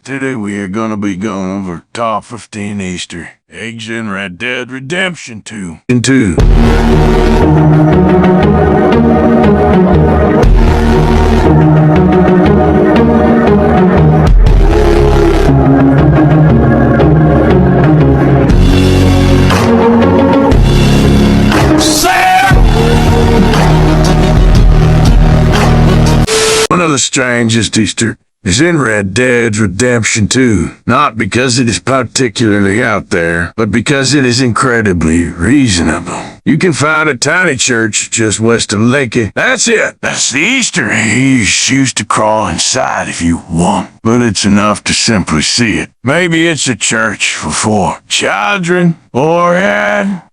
Today we are gonna be going over top 15 Easter eggs in Red Dead Redemption 2. One of the strangest Easter is in Red Dead Redemption 2. Not because it is particularly out there, but because it is incredibly reasonable. You can find a tiny church just west of Lakey. That's it. That's the Easter egg. You choose to crawl inside if you want, but it's enough to simply see it. Maybe it's a church for children, or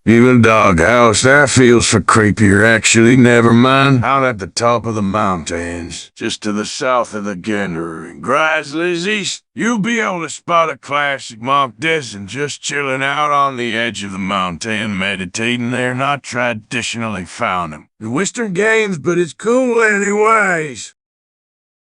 even a doghouse. That feels for creepier, actually. Never mind. Out at the top of the mountains, just to the south of the Gander and Grizzlies East, you'll be able to spot a classic Monk Desmond just chilling out on the edge of the mountain, meditating there. Not traditionally found him in Western games, but it's cool anyways.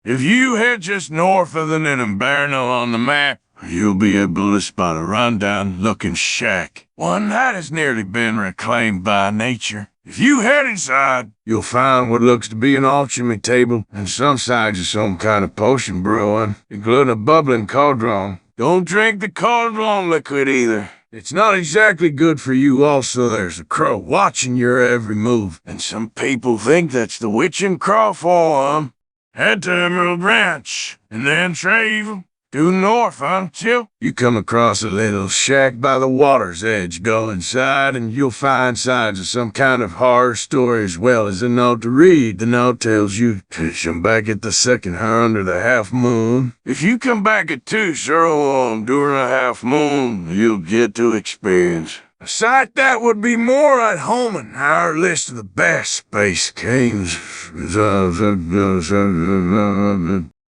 If you head just north of the Inverno on the map, you'll be able to spot a rundown-looking shack, one that has nearly been reclaimed by nature. If you head inside, you'll find what looks to be an alchemy table and some signs of some kind of potion brewing, including a bubbling cauldron. Don't drink the cauldron liquid either. It's not exactly good for you. Also, there's a crow watching your every move, and some people think that's the witching crow form. Head to Emerald Ranch, and then travel due north until you come across a little shack by the water's edge. Go inside and you'll find signs of some kind of horror story as well as a note to read. The note tells you to come back at the second hour under the half moon. If you come back at 2:01 during a half moon, you'll get to experience a sight that would be more at home in our list of the best space games.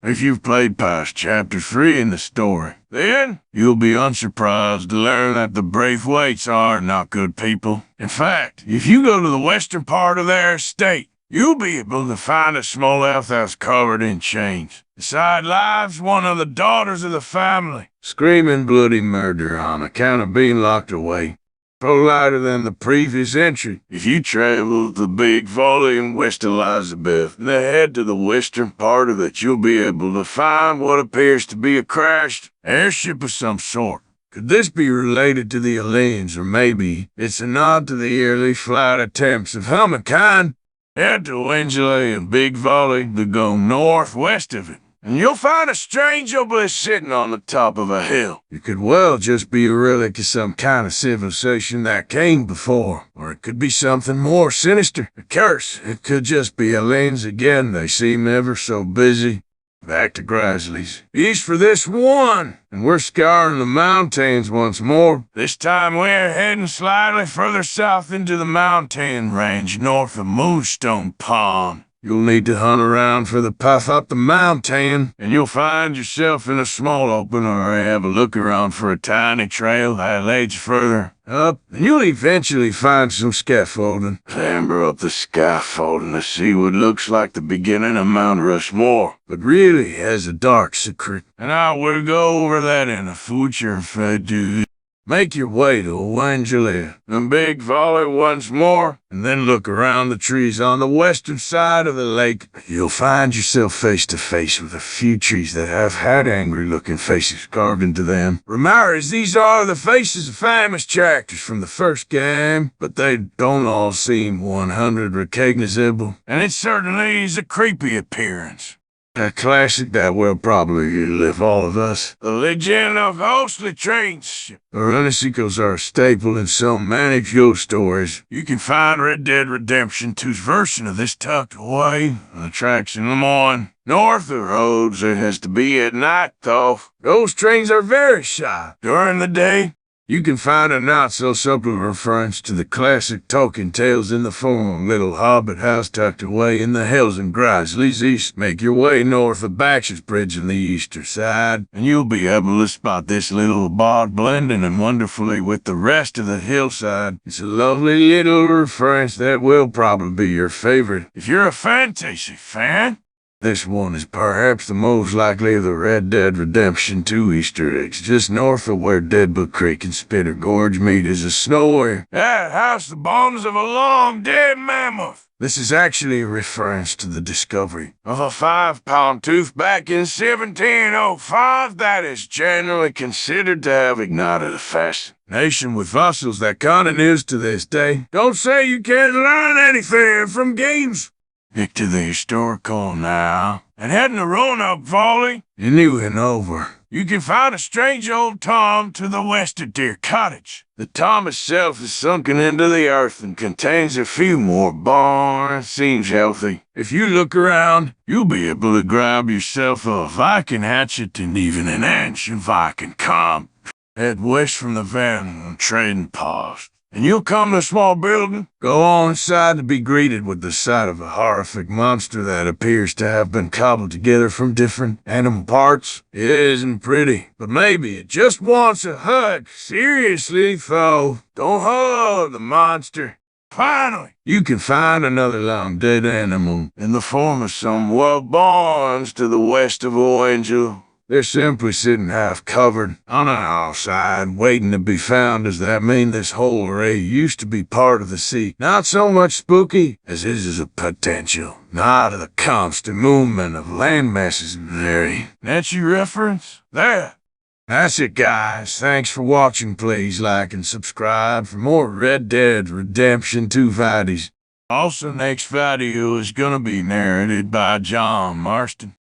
If you've played past Chapter 3 in the story, then you'll be unsurprised to learn that the Braithwaites are not good people. In fact, if you go to the western part of their estate, you'll be able to find a small elf house covered in chains. Beside lies one of the daughters of the family, screaming bloody murder on account of being locked away. Lighter than the previous entry. If you travel the Big Valley in West Elizabeth and head to the western part of it, you'll be able to find what appears to be a crashed airship of some sort. Could this be related to the aliens, or maybe it's a nod to the early flight attempts of humankind? Head to Angela and Big Valley to go northwest of it, and you'll find a strange obelisk sitting on the top of a hill. It could well just be a relic of some kind of civilization that came before, or it could be something more sinister. A curse. It could just be aliens again. They seem ever so busy. Back to Grizzlies East for this one, and we're scouring the mountains once more. This time we're heading slightly further south into the mountain range north of Moonstone Pond. You'll need to hunt around for the path up the mountain, and you'll find yourself in a small open or have a look around for a tiny trail that leads further up, and you'll eventually find some scaffolding. Clamber up the scaffolding to see what looks like the beginning of Mount Rushmore, but really has a dark secret, and I will go over that in the future if I do. Make your way to Evangelia and Big Valley once more, and then look around the trees on the western side of the lake. You'll find yourself face to face with a few trees that have had angry-looking faces carved into them. Remember, these are the faces of famous characters from the first game, but they don't all seem 100 recognizable, and it certainly is a creepy appearance. A classic that will probably live all of us. The legend of ghostly trains. Renesicos are a staple in so many ghost stories. You can find Red Dead Redemption 2's version of this tucked away on the tracks in the morning. North of the roads, it has to be at night, though. Ghost trains are very shy. During the day, you can find a not-so-subtle reference to the classic Tolkien tales in the form of a little hobbit house tucked away in the hills in Grizzlies East. Make your way north of Baxter's Bridge on the eastern side, and you'll be able to spot this little bog blending in wonderfully with the rest of the hillside. It's a lovely little reference that will probably be your favorite if you're a fantasy fan. This one is perhaps the most likely of the Red Dead Redemption 2 Easter eggs. Just north of where Deadwood Creek and Spitter Gorge meet is a snowy that housed the bones of a long-dead mammoth. This is actually a reference to the discovery of a 5-pound tooth back in 1705 that is generally considered to have ignited a fascination with fossils that continues to this day. Don't say you can't learn anything from games. Stick to the historical now, and heading to Roanoke Valley, in New Hanover, you can find a strange old tomb to the west of Deer Cottage. The tomb itself is sunken into the earth and contains a few more bones. Seems healthy. If you look around, you'll be able to grab yourself a Viking hatchet and even an ancient Viking comb. Head west from the Van trading post, and you'll come to a small building. Go on inside to be greeted with the sight of a horrific monster that appears to have been cobbled together from different animal parts. It isn't pretty, but maybe it just wants a hug. Seriously, though, don't hug the monster. Finally, you can find another long-dead animal in the form of some wild bones to the west of Oangel. They're simply sitting half-covered on an outside, waiting to be found. Does that mean this whole array used to be part of the sea? Not so much spooky as it is a potential, not of the constant movement of land masses in the area. That's your reference? There. That's it, guys. Thanks for watching. Please like and subscribe for more Red Dead Redemption 2 videos. Also, next video is gonna be narrated by John Marston.